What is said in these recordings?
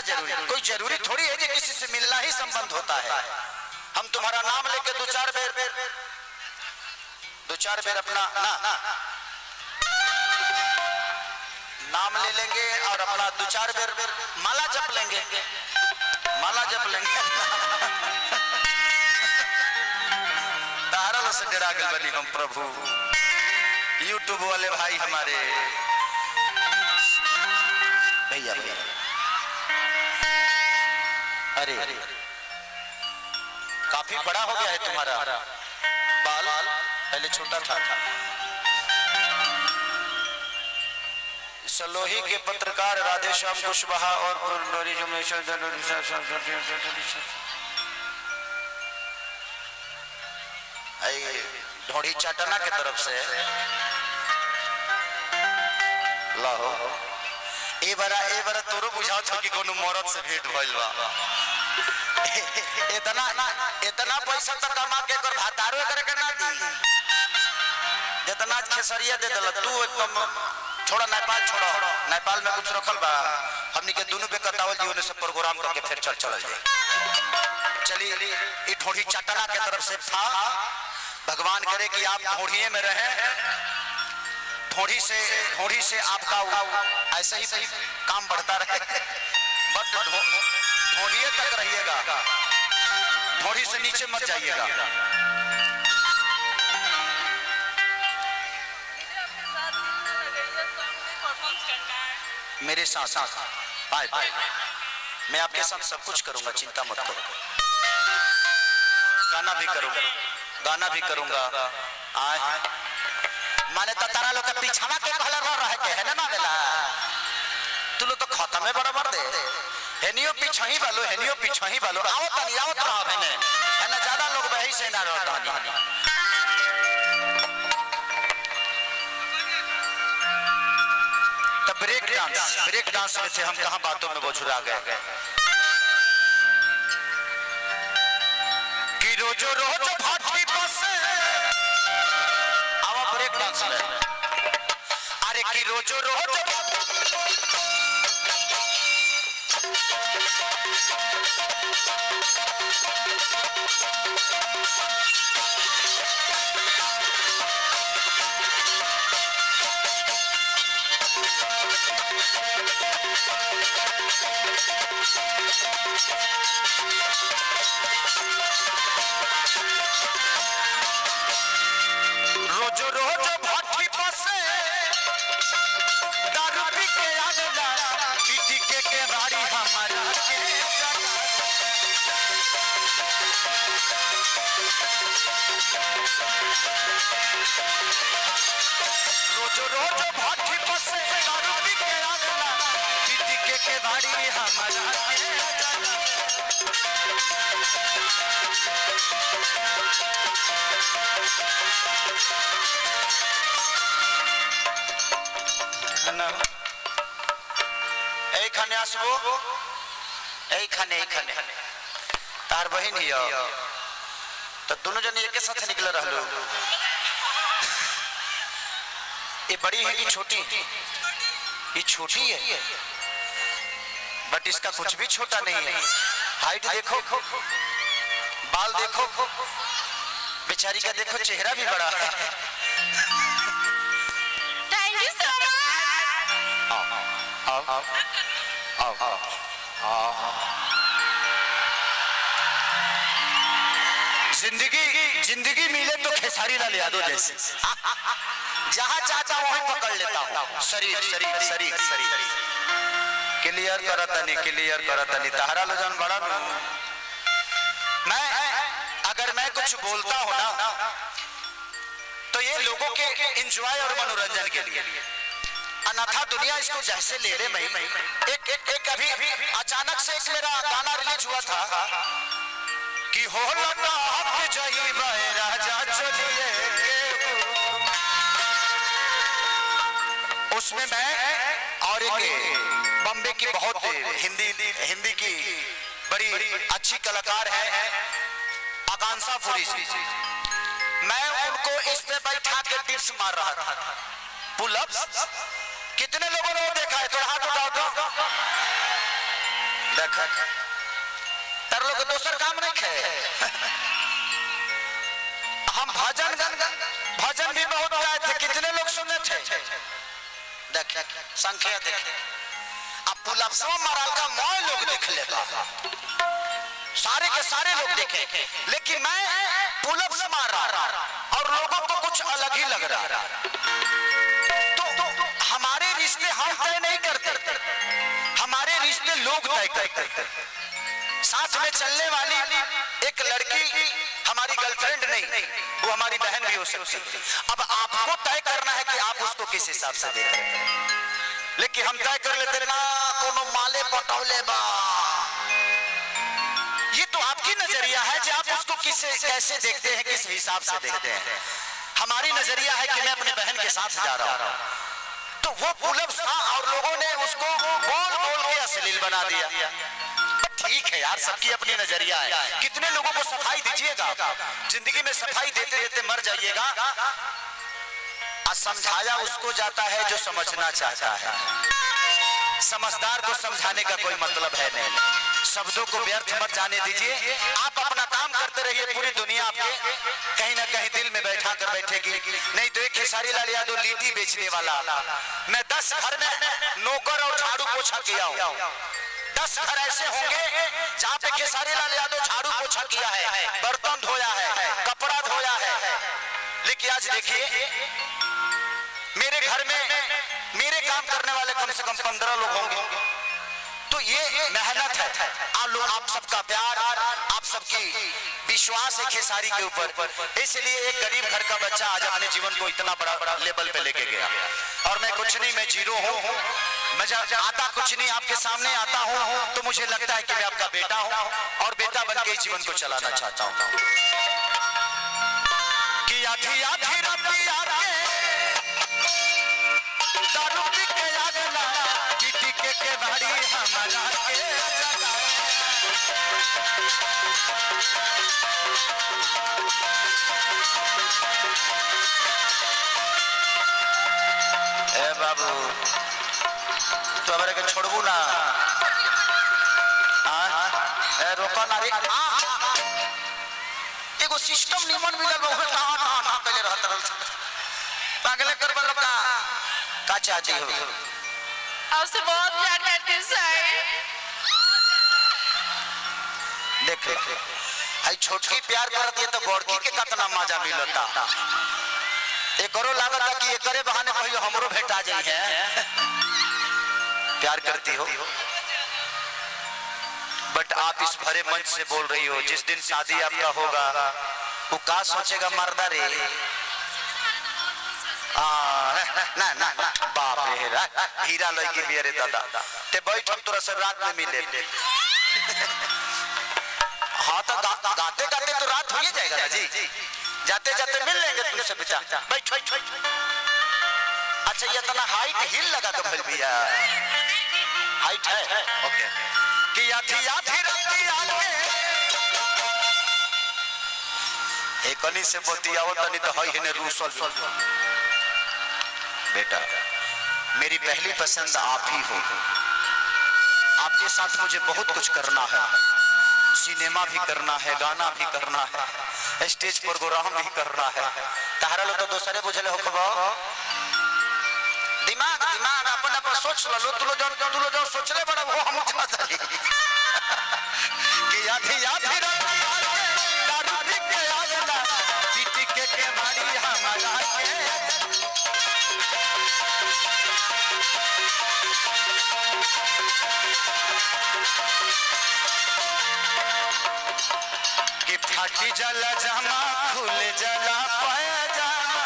जरूरी, कोई जरूरी थोड़ी है कि किसी से मिलना ही संबंध होता है। हम तुम्हारा नाम लेके दो चार बेर अपना नाम ले लेंगे और अपना दो चार बेर माला जप लेंगे, तारा से डरा गए बनी हम प्रभु। यूट्यूब वाले भाई हमारे भैया अरे काफी बड़ा हो गया है तुम्हारा बाल, पहले छोटा था। सलोही के पत्रकार राधेश्याम कुशवाहा और ढोड़ी चाटना के तरफ से लाहो ए बरा तोरो बुझाओ था कि कोनो मौरत से भेंट भइल बा। इतना पैसा तो कमा के कर भातारो करे के ना दी, जितना खेसरिया दे दल तू एकदम छोड़ा। नेपाल में कुछ रखल बा, हमनी के दोनों बेकतावल जीवन से प्रोग्राम करके फिर चल जाए। चली ई ढोड़ी चाटना के तरफ से था। भगवान करे कि आप ढोड़िए में रहे, ढोड़ी से आपका ऐसे ही काम बढ़ता रहे, बट ढोड़िए तक रहिएगा, ढोड़ी से नीचे मत जाइएगा। मेरे साथ बाय मैं आपके साथ सब कुछ करूंगा, चिंता मत करो। गाना भी करूंगा। माने तो तारा लोग पीछावा के कहला रह के है ना मावेला, तू लोग तो खत्म है बराबर दे। हेनियो पीछा ही बालो आओ तनी आओ तो है ना ज्यादा लोग वही से ना रहता नहीं। ब्रेक डांस में थे हम, कहां बातों में बोझुरा गए कि रोज भाटी बसे। अब ब्रेक डांस में अरे कि रोज रोज भाटी बसे, दारू पी के आवेला, पीटी के बाड़ी हमारा के रोज भाटी बसे, दारू पी के आवेला, पीटी के बाड़ी हमारा के खाने आसबो खाने तार बहन ही तो दोनों जन एक साथ निकल रहा। ये बड़ी है कि छोटी है? ये छोटी है बट इसका कुछ भी छोटा नहीं है। हाइट देखो, बाल देखो, बेचारी का देखो चेहरा भी बड़ा है। Thank you so much. जिंदगी मिले तो खेसारी लाल यादव जैसे जहां चाहता वहीं पकड़ लेता हूं। शरीर क्लियर करतनी तहरा लो जान बड़ा। मैं कुछ बोलता हूं ना तो ये लोगों के एंजॉय और मनोरंजन के लिए, अन्यथा दुनिया इसको जैसे ले ले। मैं एक अभी अचानक से एक मेरा गाना रिलीज हुआ था कि हो लगा हक जही राजा चलिए, उसमें मैं और एक बॉम्बे की बहुत हिंदी की बड़ी अच्छी कलाकार है आकांक्षा पुरी जी, मैं उनको इस पे बैठा के टिप्स मार रहा था, पुलअप्स। कितने लोगों ने देखा है? थोड़ा हाथ उठाओ तो देख तर लोग दोसर काम नहीं खे। हम भजन भी बहुत गाए थे, कितने लोग सुने थे? देख संख्या देख, अब पुलप्सवा महाराज का मौज लोग देख ले, सारे के सारे लोग देखे, लेकिन मैं पुलप्स महाराज और लोगों को कुछ अलग ही लग रहा। तो हमारे रिश्ते हम तय नहीं करते, हमारे रिश्ते लोग तय करते। साथ में चलने वाली एक लड़की हमारी गर्लफ्रेंड नहीं, वो हमारी बहन भी हो सकती है। अब आपको तय करना है कि आप उसको किस हिसाब से देखें, लेकिन हम तय कर लेते ना कोनो माले पटौले बा। ये तो आपकी नजरिया है कि आप उसको कैसे देखते हैं, किस हिसाब से देखते हैं। हमारी नजरिया है कि मैं अपने बहन के साथ जा रहा हूं, तो वो पुलप्स था और लोगों ने उसको बोल बोल के अश्लील बना दिया। ठीक है यार, सबकी अपनी नजरिया है। कितने लोगों को सफाई दीजिएगा, जिंदगी में सफाई देते देते मर जाइएगा। समझाया उसको जाता है जो समझना चाहता है, समझदार को समझाने का कोई मतलब है नहीं। शब्दों को व्यर्थ मत जाने दीजिए, आप अपना काम करते रहिए। पूरी दुनिया आपके कहीं ना कहीं दिल में बैठा कर बैठेगी। नहीं तो एक खेसारी लाल यादव लीटी बेचने वाला, मैं 10 घर में नौकर और झाड़ू पोछा किया हूं। 10 घर ऐसे होंगे जहाँ पे खेसारी लाल यादव झाड़ू पोछा किया है, बर्तन धोया है, कपड़ा धोया है। लेकिन आज देखिए मेरे घर में मेरे काम करने वाले कम से कम 15 लोग होंगे। तो ये मेहनत है, आप सबका प्यार, आप सबकी विश्वास है खेसारी के ऊपर। इसलिए एक गरीब घर का बच्चा आज अपने जीवन को इतना बड़ा लेवल पे लेके गया। और मैं कुछ नहीं, मैं जीरो हूँ, मैं आता कुछ नहीं, आपके सामने आता हूँ तो मुझे लगता है कि मैं आपका बेटा हूँ और बेटा बन के जीवन को चलाना चाहता हूँ। कि आधी आधी रतिया दारू पी के आगला पीटी के बाड़ी हमारा के जगाए। ए बाबू तो हमारे के छोड़बू ना, रोका ना रे। एगो सिस्टम निमन मिलल बहुत कहां पहले रहत रहल पागले करबा लोका का चाहती हो? आपसे बहुत प्यार करती हूँ सर। देख आई छोटकी प्यार करती है तो बड़की के कितना मजा मिलता। एकरो लागत कि एकरे बहाने कहियो हमरो भेटा जाई है। प्यार करती हो, बट आप इस भरे मंच से बोल रही हो, जिस दिन शादी आपका होगा वो का सोचेगा मर्दा रे? ना ना बाप रे, हीरा लड़की भी रे दादा ते बैठ, हम तोरा से रात में मिले। हाँ तो गाते गाते तो रात हो ही जाएगा ना जी, जाते जाते मिल लेंगे तुमसे बेटा। बैठ। अच्छा ये इतना हाइट हिल लगा के भल भी है, हाइट है ओके। कि आधी आधी राती आके एकनी से बतियावत नहीं तो हई ने रूसल। बेटा मेरी पहली पसंद आप ही हो, आपके साथ मुझे बहुत कुछ करना है। सिनेमा भी करना है, गाना भी करना है, स्टेज प्रोग्राम भी करना है। तारा लो तो दूसरे बुझले हो खबो दिमाग दिमाग अपन अपन सोच लो। तू लो जो सोचले बड़ा वो हम चाहते कि आधी आधी दारू पी के आगला पीटी के बाड़ी हमारा के। कि फाटी जला जामा खुल जला पायजामा,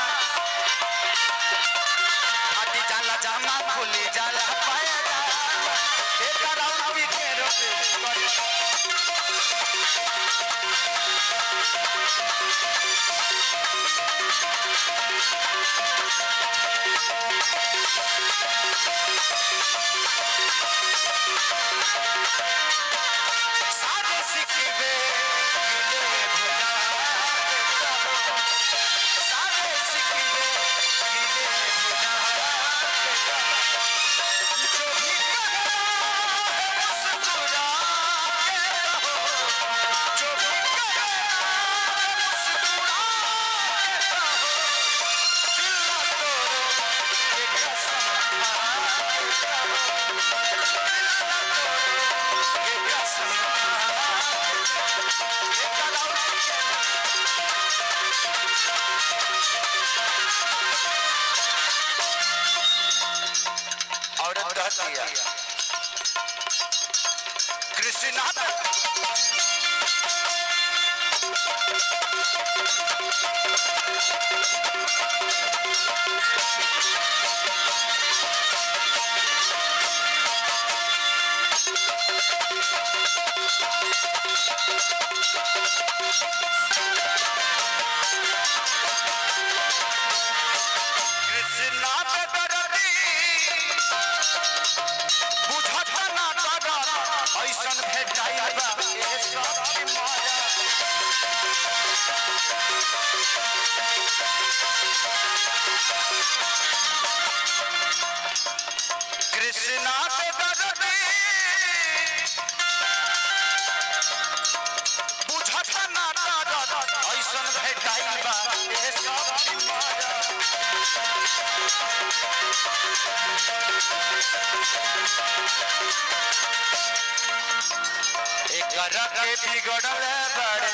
फाटी जला जामा खुल जला पायजामा, बेकार और भी के रोक सारे सिकवे गिले भुला कृष्णा ऐसन भेटाई बा ए सखी माया कृष्णा पे दर्दी बुझत ना दर्द ऐसन भेटाई बा ए सखी माया एक के बिगड़ल बड़े